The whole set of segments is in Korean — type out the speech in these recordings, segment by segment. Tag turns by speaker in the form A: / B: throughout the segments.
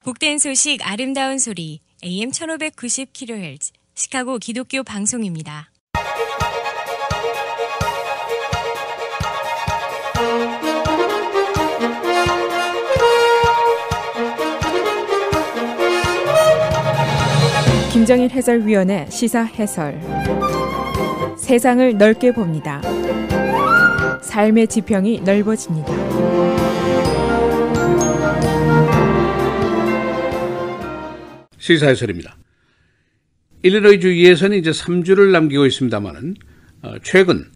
A: 복된 소식 아름다운 소리 AM 1590kHz 시카고 기독교 방송입니다.
B: 김정일 해설위원의 시사 해설. 세상을 넓게 봅니다. 삶의 지평이 넓어집니다.
C: 시사 해설입니다. 일리노이주 예선이 이제 3주를 남기고 있습니다만은 최근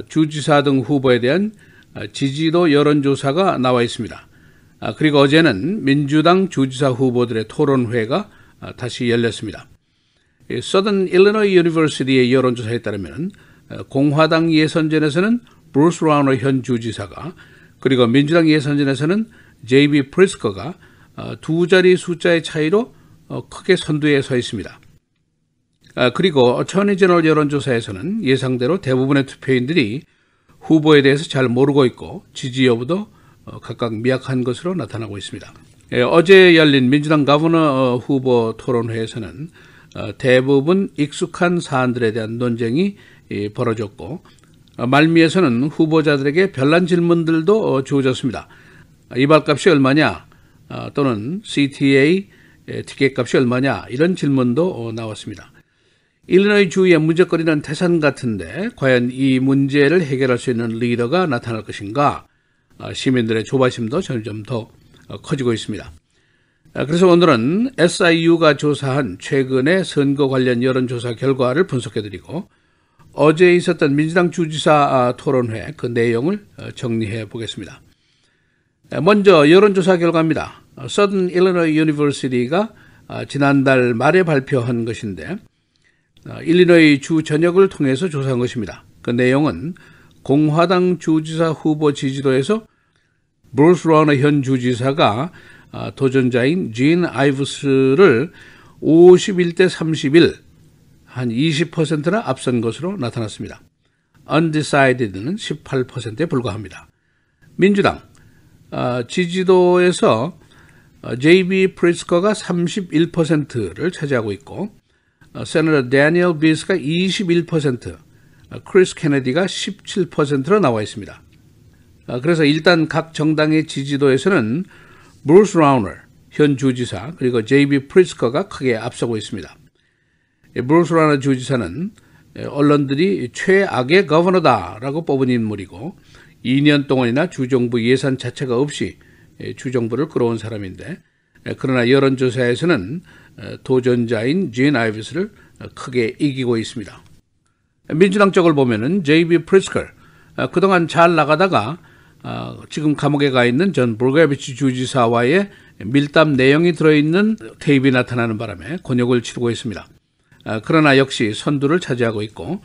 C: 주지사 등 후보에 대한 지지도 여론조사가 나와 있습니다. 그리고 어제는 민주당 주지사 후보들의 토론회가 다시 열렸습니다. 서던 일리노이 유니버시티의 여론조사에 따르면 공화당 예선전에서는 브루스 라우너 현 주지사가, 그리고 민주당 예선전에서는 J.B. 프리스커가 두 자리 숫자의 차이로 크게 선두에 서 있습니다. 그리고 어터니 제너럴 여론조사에서는 예상대로 대부분의 투표인들이 후보에 대해서 잘 모르고 있고 지지 여부도 각각 미약한 것으로 나타나고 있습니다. 어제 열린 민주당 거버너 후보 토론회에서는 대부분 익숙한 사안들에 대한 논쟁이 벌어졌고, 말미에서는 후보자들에게 별난 질문들도 주어졌습니다. 이발값이 얼마냐, 또는 CTA 티켓값이 얼마냐, 이런 질문도 나왔습니다. 일리노이 주의 문제거리는 태산 같은데 과연 이 문제를 해결할 수 있는 리더가 나타날 것인가, 시민들의 조바심도 점점 더 커지고 있습니다. 그래서 오늘은 SIU가 조사한 최근의 선거 관련 여론조사 결과를 분석해드리고, 어제 있었던 민주당 주지사 토론회 그 내용을 정리해 보겠습니다. 먼저 여론조사 결과입니다. 서던 일리노이 유니버시티가 지난달 말에 발표한 것인데, 일리노이 주 전역을 통해서 조사한 것입니다. 그 내용은 공화당 주지사 후보 지지도에서 브루스 라우너 현 주지사가 도전자인 진 아이브스를 51대 31, 한 20%나 앞선 것으로 나타났습니다. Undecided는 18%에 불과합니다. 민주당 지지도에서 J.B. 프리스커가 31%를 차지하고 있고, 세너터 데니얼 비스가 21%, 크리스 케네디가 17%로 나와 있습니다. 그래서 일단 각 정당의 지지도에서는 브루스 라우너 현 주지사 그리고 J.B. 프리스커가 크게 앞서고 있습니다. 브루스 라우너 주지사는 언론들이 최악의 거버너다라고 뽑은 인물이고, 2년 동안이나 주정부 예산 자체가 없이 주정부를 끌어온 사람인데, 그러나 여론조사에서는 도전자인 진 아이브스를 크게 이기고 있습니다. 민주당 쪽을 보면은 J.B. 프리스커, 그동안 잘 나가다가 지금 감옥에 가 있는 존 브루게비치 주지사와의 밀담 내용이 들어있는 테이프가 나타나는 바람에 곤욕을 치르고 있습니다. 그러나 역시 선두를 차지하고 있고,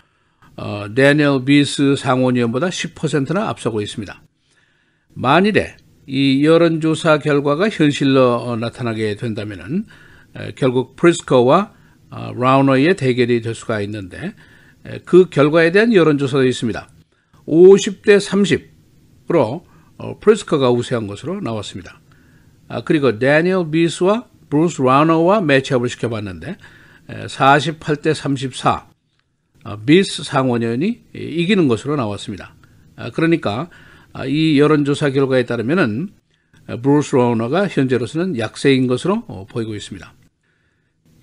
C: 데니얼 비스 상원의원보다 10%나 앞서고 있습니다. 만일에 이 여론조사 결과가 현실로 나타나게 된다면은 결국 프리스커와 라우너의 대결이 될 수가 있는데, 그 결과에 대한 여론조사도 있습니다. 50대 30으로 프리스커가 우세한 것으로 나왔습니다. 그리고 데니얼 비스와 브루스 라우너와 매치업을 시켜봤는데 48대 34, 비스 상원의원이 이기는 것으로 나왔습니다. 그러니까 이 여론조사 결과에 따르면은 브루스 라우너가 현재로서는 약세인 것으로 보이고 있습니다.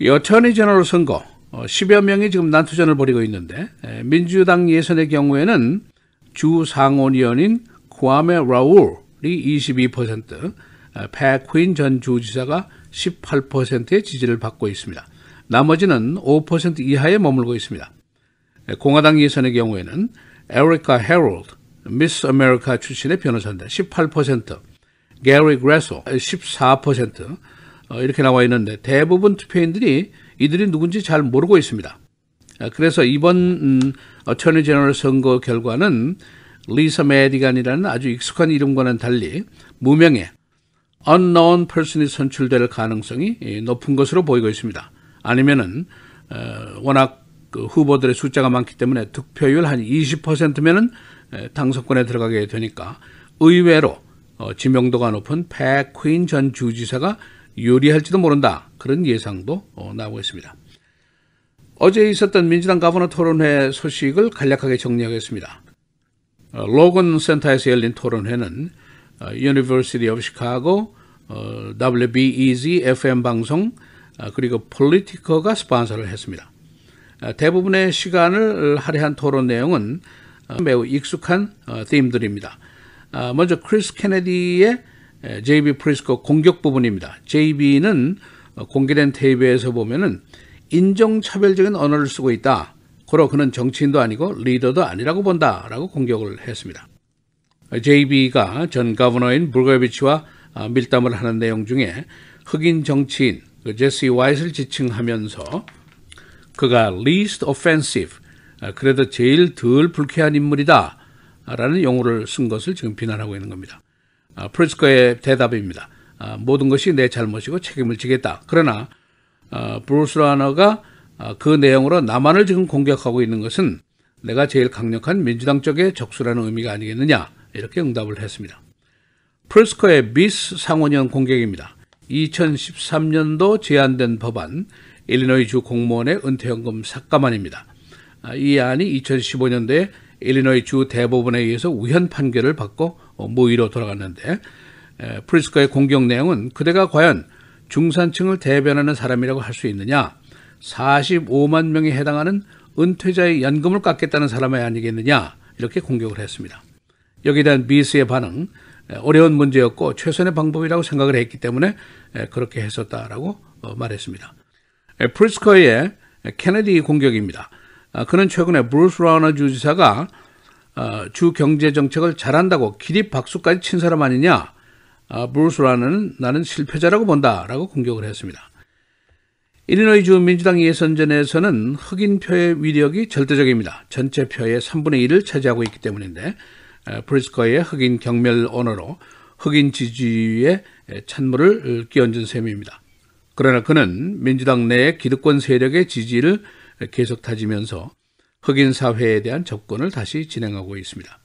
C: 이 어터니 제너럴 선거 10여 명이 지금 난투전을 벌이고 있는데, 민주당 예선의 경우에는 주 상원의원인 쿠아메 라울이 22%, 팻 퀸 전 주지사가 18%의 지지를 받고 있습니다. 나머지는 5% 이하에 머물고 있습니다. 공화당 예선의 경우에는 에리카 헤럴드, 미스 아메리카 출신의 변호사인데 18%, 게리 그레소 14%, 이렇게 나와 있는데 대부분 투표인들이 이들이 누군지 잘 모르고 있습니다. 그래서 이번 어터니 제너럴 선거 결과는 리사 메디간이라는 아주 익숙한 이름과는 달리 무명의 unknown person이 선출될 가능성이 높은 것으로 보이고 있습니다. 아니면은 워낙 그 후보들의 숫자가 많기 때문에 득표율 한 20%면은 당선권에 들어가게 되니까 의외로 지명도가 높은 팻 퀸 전 주지사가 유리할지도 모른다. 그런 예상도 나오고 있습니다. 어제 있었던 민주당 가버너 토론회 소식을 간략하게 정리하겠습니다. 로건 센터에서 열린 토론회는 University of Chicago, WBEZ FM 방송, 그리고 폴리티커가 스폰서를 했습니다. 대부분의 시간을 할애한 토론 내용은 매우 익숙한 팀들입니다. 먼저 크리스 케네디의 JB 프리스코 공격 부분입니다. JB는 공개된 테이프에서 보면은 인종차별적인 언어를 쓰고 있다. 고로 그는 정치인도 아니고 리더도 아니라고 본다라고 공격을 했습니다. JB가 전 거버너인 불거비치와 밀담을 하는 내용 중에 흑인 정치인 제시 와이트를 지칭하면서 그가 least offensive, 그래도 제일 덜 불쾌한 인물이다 라는 용어를 쓴 것을 지금 비난하고 있는 겁니다. 프리스코의 대답입니다. 모든 것이 내 잘못이고 책임을 지겠다. 그러나 브루스 라너가 그 내용으로 남한을 지금 공격하고 있는 것은 내가 제일 강력한 민주당 쪽의 적수라는 의미가 아니겠느냐, 이렇게 응답을 했습니다. 프리스코의 미스 상원의원 공격입니다. 2013년도 제안된 법안 일리노이 주 공무원의 은퇴연금 삭감안입니다. 이 안이 2015년도에 일리노이 주 대법원에 의해서 우연 판결을 받고 무의로 돌아갔는데, 프리스코의 공격 내용은 그대가 과연 중산층을 대변하는 사람이라고 할 수 있느냐, 45만 명에 해당하는 은퇴자의 연금을 깎겠다는 사람이 아니겠느냐, 이렇게 공격을 했습니다. 여기에 대한 비스의 반응, 어려운 문제였고 최선의 방법이라고 생각을 했기 때문에 그렇게 했었다라고 말했습니다. 프리스코의 케네디 공격입니다. 그는 최근에 브루스 라너 주지사가 주 경제정책을 잘한다고 기립박수까지 친 사람 아니냐, 브루스 라너는 나는 실패자라고 본다라고 공격을 했습니다. 일리노이 주 민주당 예선전에서는 흑인 표의 위력이 절대적입니다. 전체 표의 3분의 1을 차지하고 있기 때문인데, 프리스코의 흑인 경멸 언어로 흑인 지지에 찬물을 끼얹은 셈입니다. 그러나 그는 민주당 내 기득권 세력의 지지를 계속 다지면서 흑인 사회에 대한 접근을 다시 진행하고 있습니다.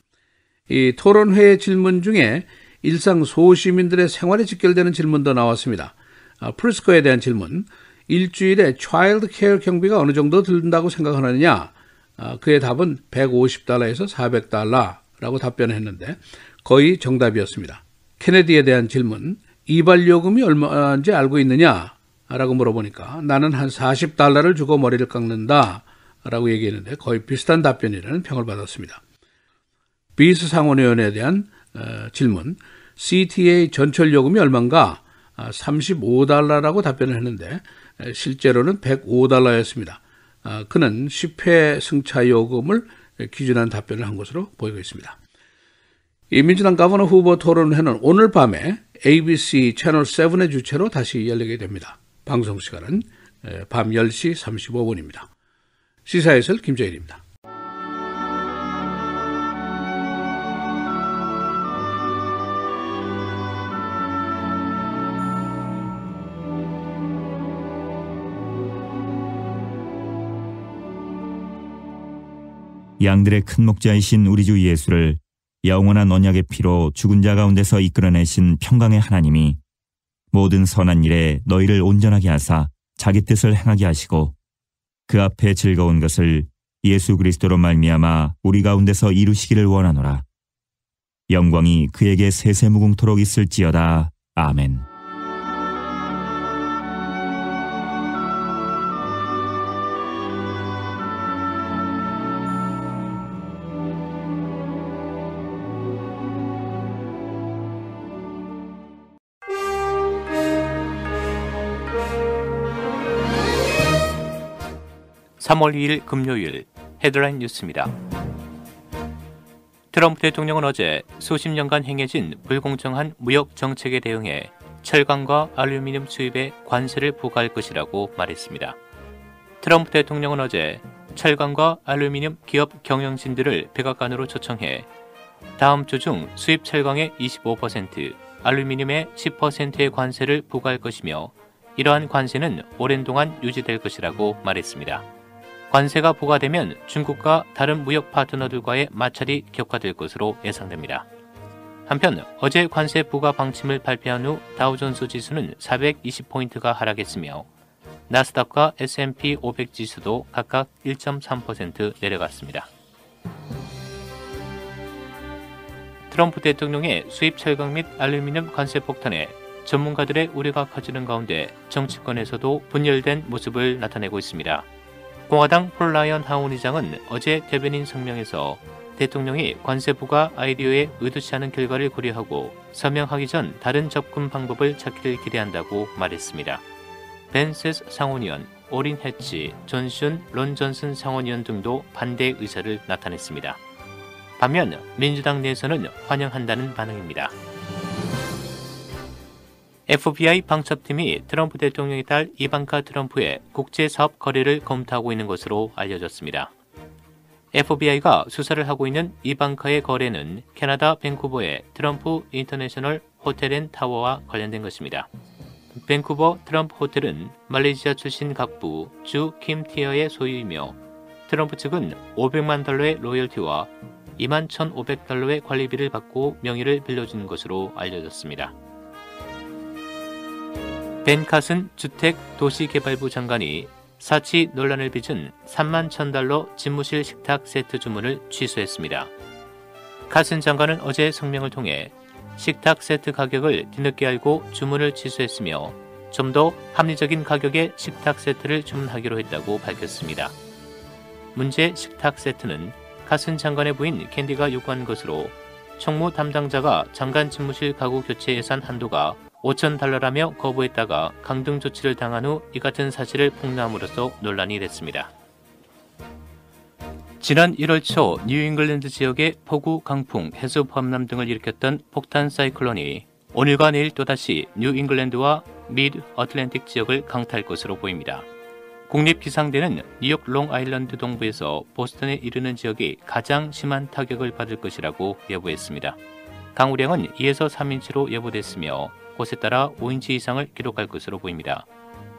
C: 이 토론회의 질문 중에 일상 소시민들의 생활에 직결되는 질문도 나왔습니다. 프리스코에 대한 질문, 일주일에 차일드 케어 경비가 어느 정도 든다고 생각하느냐? 그의 답은 $150에서 $400라고 답변했는데 거의 정답이었습니다. 케네디에 대한 질문, 이발요금이 얼마인지 알고 있느냐? 라고 물어보니까 나는 한 $40를 주고 머리를 깎는다 라고 얘기했는데 거의 비슷한 답변이라는 평을 받았습니다. 비스 상원의원에 대한 질문, CTA 전철 요금이 얼마인가? $35라고 답변을 했는데 실제로는 $105였습니다. 그는 10회 승차 요금을 기준한 답변을 한 것으로 보이고 있습니다. 이 민주당 가버너 후보 토론회는 오늘 밤에 ABC 채널 7의 주최로 다시 열리게 됩니다. 방송 시간은 밤 10시 35분입니다. 시사해설 김재일입니다.
D: 양들의 큰 목자이신 우리 주 예수를 영원한 언약의 피로 죽은 자 가운데서 이끌어내신 평강의 하나님이 모든 선한 일에 너희를 온전하게 하사 자기 뜻을 행하게 하시고 그 앞에 즐거운 것을 예수 그리스도로 말미암아 우리 가운데서 이루시기를 원하노라. 영광이 그에게 세세무궁토록 있을지어다. 아멘.
E: (3월 2일) 금요일 헤드라인 뉴스입니다. 트럼프 대통령은 어제 수십 년간 행해진 불공정한 무역 정책에 대응해 철강과 알루미늄 수입에 관세를 부과할 것이라고 말했습니다. 트럼프 대통령은 어제 철강과 알루미늄 기업 경영진들을 백악관으로 초청해 다음 주 중 수입 철강의 25%, 알루미늄의 10%의 관세를 부과할 것이며 이러한 관세는 오랜 동안 유지될 것이라고 말했습니다. 관세가 부과되면 중국과 다른 무역 파트너들과의 마찰이 격화될 것으로 예상됩니다. 한편 어제 관세 부과 방침을 발표한 후 다우존스 지수는 420포인트가 하락했으며 나스닥과 S&P 500 지수도 각각 1.3% 내려갔습니다. 트럼프 대통령의 수입 철강 및 알루미늄 관세 폭탄에 전문가들의 우려가 커지는 가운데 정치권에서도 분열된 모습을 나타내고 있습니다. 공화당 폴 라이언 하원 의장은 어제 대변인 성명에서 대통령이 관세 부과 아이디어에 의도치 않은 결과를 고려하고 서명하기 전 다른 접근 방법을 찾기를 기대한다고 말했습니다. 벤 세스 상원의원, 오린 해치, 존슨, 론 존슨 상원의원 등도 반대 의사를 나타냈습니다. 반면 민주당 내에서는 환영한다는 반응입니다. FBI 방첩팀이 트럼프 대통령의 딸 이방카 트럼프의 국제사업 거래를 검토하고 있는 것으로 알려졌습니다. FBI가 수사를 하고 있는 이방카의 거래는 캐나다 밴쿠버의 트럼프 인터내셔널 호텔 앤 타워와 관련된 것입니다. 밴쿠버 트럼프 호텔은 말레이시아 출신 각부 주 킴 티어의 소유이며 트럼프 측은 $500만 로열티와 $21,500의 관리비를 받고 명의를 빌려준 것으로 알려졌습니다. 벤 카슨 주택도시개발부 장관이 사치 논란을 빚은 $31,000 집무실 식탁 세트 주문을 취소했습니다. 카슨 장관은 어제 성명을 통해 식탁 세트 가격을 뒤늦게 알고 주문을 취소했으며 좀 더 합리적인 가격의 식탁 세트를 주문하기로 했다고 밝혔습니다. 문제 식탁 세트는 카슨 장관의 부인 캔디가 요구한 것으로 총무 담당자가 장관 집무실 가구 교체 예산 한도가 $5,000라며 거부했다가 강등 조치를 당한 후 이 같은 사실을 폭로함으로써 논란이 됐습니다. 지난 1월 초 뉴잉글랜드 지역의 폭우, 강풍, 해수 범람 등을 일으켰던 폭탄 사이클론이 오늘과 내일 또다시 뉴잉글랜드와 미드 어틀랜틱 지역을 강타할 것으로 보입니다. 국립기상대는 뉴욕 롱아일랜드 동부에서 보스턴에 이르는 지역이 가장 심한 타격을 받을 것이라고 예보했습니다. 강우량은 2에서 3인치로 예보됐으며 곳에 따라 5인치 이상을 기록할 것으로 보입니다.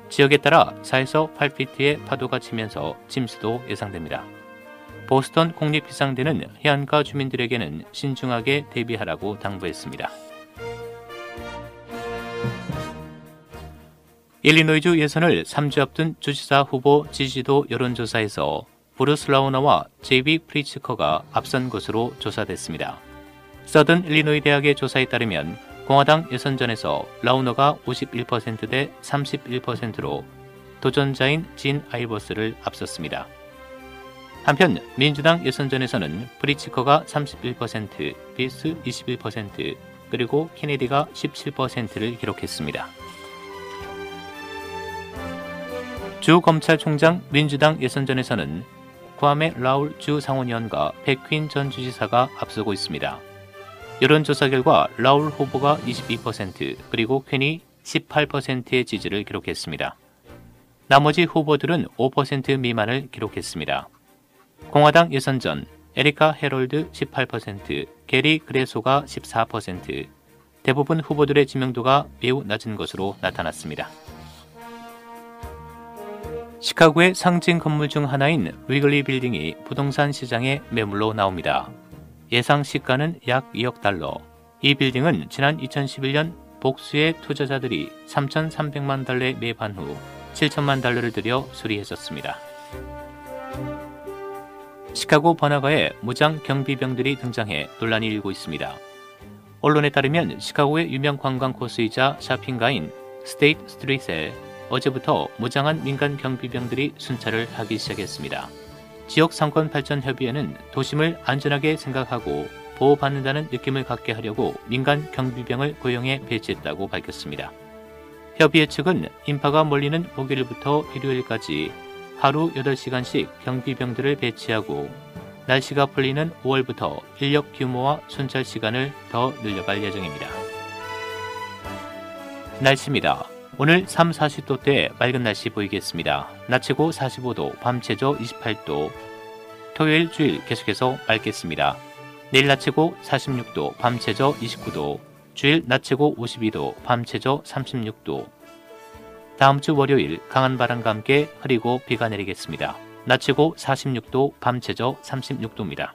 E: 지역에 따라 4에서 8피트의 파도가 치면서 침수도 예상됩니다. 보스턴 국립기상대는 해안가 주민들에게는 신중하게 대비하라고 당부했습니다. 일리노이주 예선을 3주 앞둔 주지사 후보 지지도 여론조사에서 브루스 라우너와 제이비 프리츠커가 앞선 것으로 조사됐습니다. 서든 일리노이 대학의 조사에 따르면 공화당 예선전에서 라우너가 51% 대 31%로 도전자인 진 아이버스를 앞섰습니다. 한편 민주당 예선전에서는 프리츠커가 31%, 비스 21%, 그리고 케네디가 17%를 기록했습니다. 주 검찰총장 민주당 예선전에서는 과메 라울 주 상원의원과 백퀸 전 주지사가 앞서고 있습니다. 여론조사 결과 라울 후보가 22%, 그리고 퀸이 18%의 지지를 기록했습니다. 나머지 후보들은 5% 미만을 기록했습니다. 공화당 예선전, 에리카 헤럴드 18%, 게리 그레소가 14%, 대부분 후보들의 지명도가 매우 낮은 것으로 나타났습니다. 시카고의 상징 건물 중 하나인 위글리 빌딩이 부동산 시장에 매물로 나옵니다. 예상 시가는 약 $2억. 이 빌딩은 지난 2011년 복수의 투자자들이 $3,300만 매입한 후 $7천만 들여 수리했었습니다. 시카고 번화가에 무장 경비병들이 등장해 논란이 일고 있습니다. 언론에 따르면 시카고의 유명 관광 코스이자 샤핑가인 스테이트 스트리트에 어제부터 무장한 민간 경비병들이 순찰을 하기 시작했습니다. 지역 상권 발전 협의회는 도심을 안전하게 생각하고 보호받는다는 느낌을 갖게 하려고 민간 경비병을 고용해 배치했다고 밝혔습니다. 협의회 측은 인파가 몰리는 목요일부터 일요일까지 하루 8시간씩 경비병들을 배치하고 날씨가 풀리는 5월부터 인력 규모와 순찰 시간을 더 늘려갈 예정입니다. 날씨입니다. 오늘 3, 40도대 맑은 날씨 보이겠습니다. 낮 최고 45도, 밤 최저 28도. 토요일, 주일 계속해서 맑겠습니다. 내일 낮 최고 46도, 밤 최저 29도. 주일 낮 최고 52도, 밤 최저 36도. 다음 주 월요일 강한 바람과 함께 흐리고 비가 내리겠습니다. 낮 최고 46도, 밤 최저 36도입니다.